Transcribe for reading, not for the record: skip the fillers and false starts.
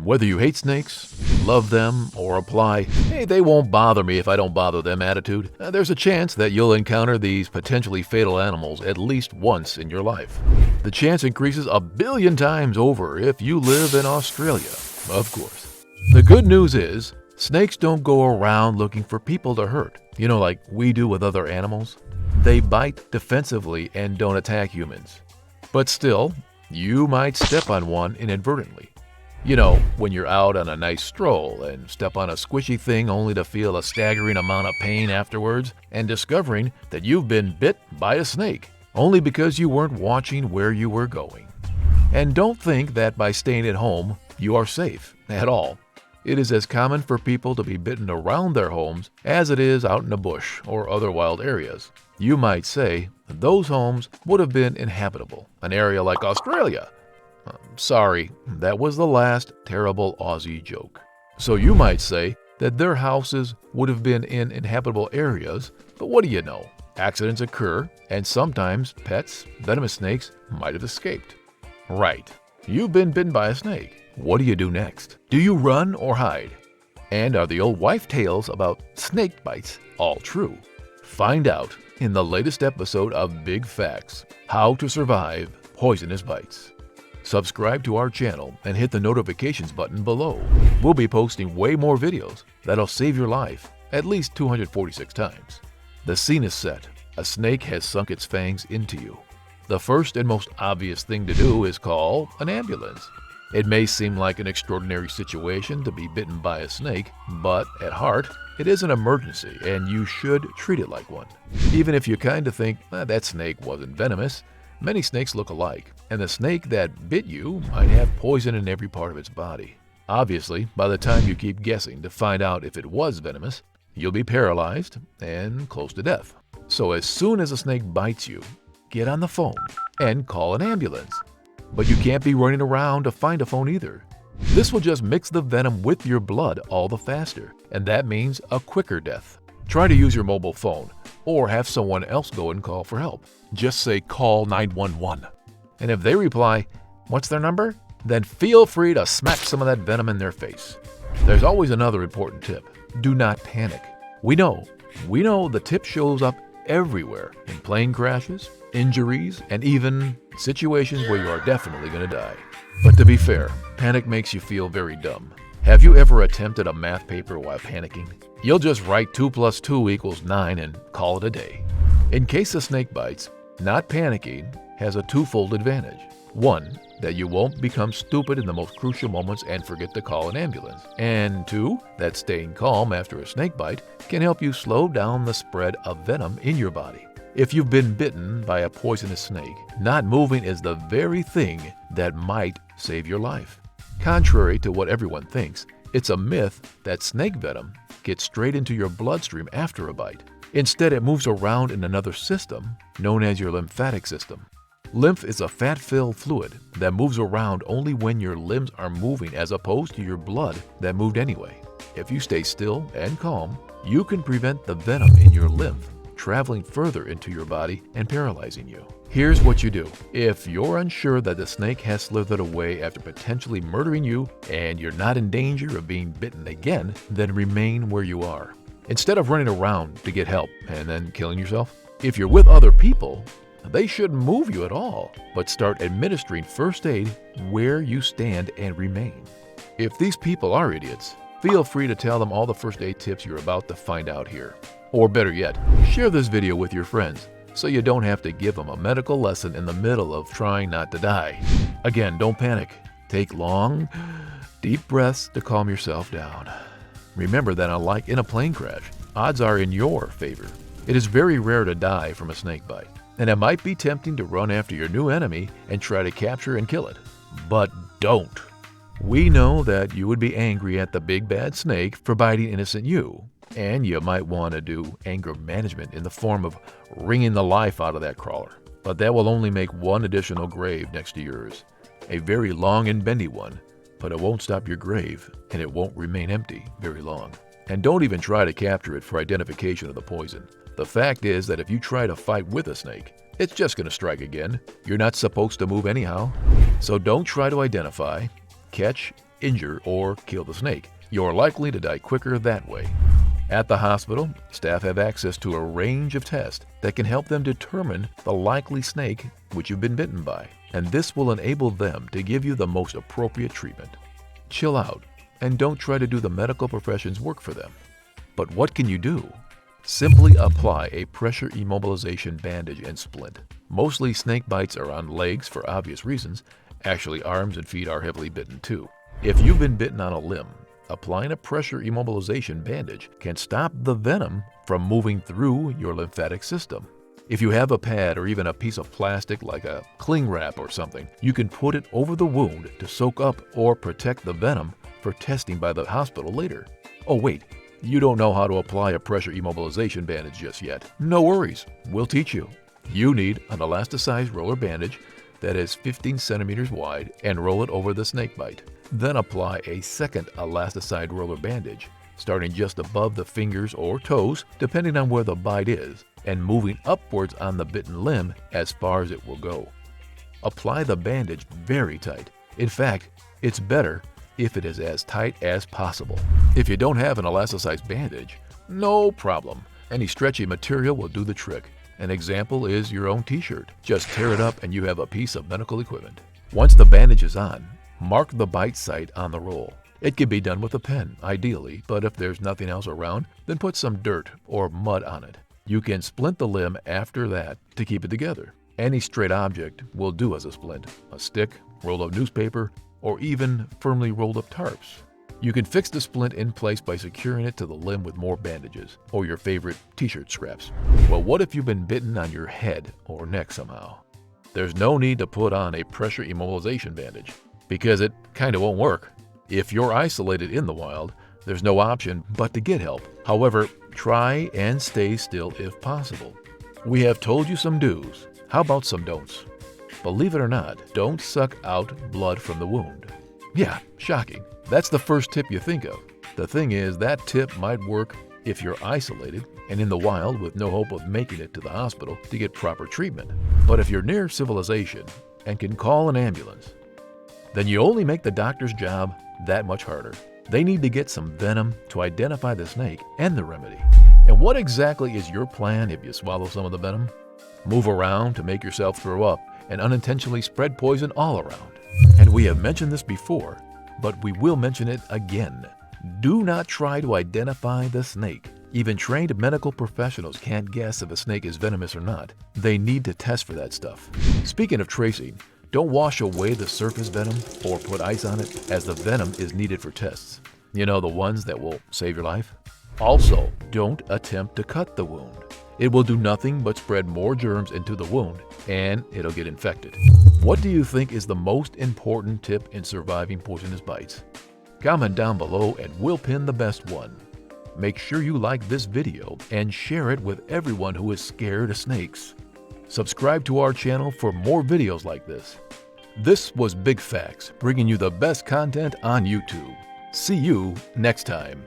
Whether you hate snakes, love them, or apply, "hey, they won't bother me if I don't bother them" attitude, there's a chance that you'll encounter these potentially fatal animals at least once in your life. The chance increases 1,000,000,000 times over if you live in Australia, of course. The good news is, snakes don't go around looking for people to hurt, like we do with other animals. They bite defensively and don't attack humans. But still, you might step on one inadvertently. When you're out on a nice stroll and step on a squishy thing only to feel a staggering amount of pain afterwards and discovering that you've been bit by a snake, only because you weren't watching where you were going. And don't think that by staying at home, you are safe at all. It is as common for people to be bitten around their homes as it is out in the bush or other wild areas. You might say those homes would have been inhabitable, an area like Australia. Sorry, that was the last terrible Aussie joke. So you might say that their houses would have been in inhabitable areas, but what do you know? Accidents occur, and sometimes pets, venomous snakes, might have escaped. Right, you've been bitten by a snake. What do you do next? Do you run or hide? And are the old wife tales about snake bites all true? Find out in the latest episode of Big Factz: How to Survive Poisonous Bites. Subscribe to our channel and hit the notifications button below. We'll be posting way more videos that'll save your life at least 246 times. The scene is set. A snake has sunk its fangs into you. The first and most obvious thing to do is call an ambulance. It may seem like an extraordinary situation to be bitten by a snake, but at heart, it is an emergency and you should treat it like one. Even if you kind of think, that snake wasn't venomous, many snakes look alike, and the snake that bit you might have poison in every part of its body. Obviously, by the time you keep guessing to find out if it was venomous, you'll be paralyzed and close to death. So as soon as a snake bites you, get on the phone and call an ambulance. But you can't be running around to find a phone either. This will just mix the venom with your blood all the faster, and that means a quicker death. Try to use your mobile phone, or have someone else go and call for help. Just say "call 911." And if they reply, "what's their number?" then feel free to smack some of that venom in their face. There's always another important tip. Do not panic. We know the tip shows up everywhere, in plane crashes, injuries, and even situations where you are definitely going to die. But to be fair, panic makes you feel very dumb. Have you ever attempted a math paper while panicking? You'll just write 2 + 2 = 9 and call it a day. In case a snake bites, not panicking has a twofold advantage. One, that you won't become stupid in the most crucial moments and forget to call an ambulance. And two, that staying calm after a snake bite can help you slow down the spread of venom in your body. If you've been bitten by a poisonous snake, not moving is the very thing that might save your life. Contrary to what everyone thinks, it's a myth that snake venom gets straight into your bloodstream after a bite. Instead, it moves around in another system known as your lymphatic system. Lymph is a fat-filled fluid that moves around only when your limbs are moving, as opposed to your blood that moved anyway. If you stay still and calm, you can prevent the venom in your lymph traveling further into your body and paralyzing you. Here's what you do. If you're unsure that the snake has slithered away after potentially murdering you and you're not in danger of being bitten again, then remain where you are, instead of running around to get help and then killing yourself. If you're with other people, they shouldn't move you at all, but start administering first aid where you stand and remain. If these people are idiots, feel free to tell them all the first aid tips you're about to find out here. Or better yet, share this video with your friends so you don't have to give them a medical lesson in the middle of trying not to die. Again, don't panic. Take long, deep breaths to calm yourself down. Remember that unlike in a plane crash, odds are in your favor. It is very rare to die from a snake bite, and it might be tempting to run after your new enemy and try to capture and kill it. But don't. We know that you would be angry at the big bad snake for biting innocent you, and you might want to do anger management in the form of wringing the life out of that crawler. But that will only make one additional grave next to yours, a very long and bendy one, but it won't stop your grave, and it won't remain empty very long. And don't even try to capture it for identification of the poison. The fact is that if you try to fight with a snake, it's just going to strike again. You're not supposed to move anyhow. So don't try to identify, catch, injure or kill the snake. You're likely to die quicker that way. At the hospital, staff have access to a range of tests that can help them determine the likely snake which you've been bitten by, and this will enable them to give you the most appropriate treatment. Chill out and don't try to do the medical profession's work for them. But what can you do? Simply apply a pressure immobilization bandage and splint. Mostly snake bites are on legs for obvious reasons. Actually, arms and feet are heavily bitten too. If you've been bitten on a limb, applying a pressure immobilization bandage can stop the venom from moving through your lymphatic system. If you have a pad or even a piece of plastic like a cling wrap or something, you can put it over the wound to soak up or protect the venom for testing by the hospital later. Oh wait, you don't know how to apply a pressure immobilization bandage just yet. No worries, we'll teach you. You need an elasticized roller bandage that is 15 centimeters wide and roll it over the snake bite. Then apply a second elasticized roller bandage, starting just above the fingers or toes, depending on where the bite is, and moving upwards on the bitten limb as far as it will go. Apply the bandage very tight. In fact, it's better if it is as tight as possible. If you don't have an elasticized bandage, no problem. Any stretchy material will do the trick. An example is your own t-shirt. Just tear it up and you have a piece of medical equipment. Once the bandage is on, mark the bite site on the roll. It can be done with a pen, ideally, but if there's nothing else around, then put some dirt or mud on it. You can splint the limb after that to keep it together. Any straight object will do as a splint, a stick, roll of newspaper, or even firmly rolled up tarps. You can fix the splint in place by securing it to the limb with more bandages, or your favorite t-shirt scraps. Well, what if you've been bitten on your head or neck somehow? There's no need to put on a pressure immobilization bandage, because it kinda won't work. If you're isolated in the wild, there's no option but to get help. However, try and stay still if possible. We have told you some do's. How about some don'ts? Believe it or not, don't suck out blood from the wound. Yeah, shocking. That's the first tip you think of. The thing is, that tip might work if you're isolated and in the wild with no hope of making it to the hospital to get proper treatment. But if you're near civilization and can call an ambulance, then you only make the doctor's job that much harder. They need to get some venom to identify the snake and the remedy. And what exactly is your plan if you swallow some of the venom? Move around to make yourself throw up and unintentionally spread poison all around. And we have mentioned this before, but we will mention it again. Do not try to identify the snake. Even trained medical professionals can't guess if a snake is venomous or not. They need to test for that stuff. Speaking of tracing, don't wash away the surface venom or put ice on it, as the venom is needed for tests. You know, the ones that will save your life? Also, don't attempt to cut the wound. It will do nothing but spread more germs into the wound, and it'll get infected. What do you think is the most important tip in surviving poisonous bites? Comment down below and we'll pin the best one. Make sure you like this video and share it with everyone who is scared of snakes. Subscribe to our channel for more videos like this. This was Big Factz, bringing you the best content on YouTube. See you next time.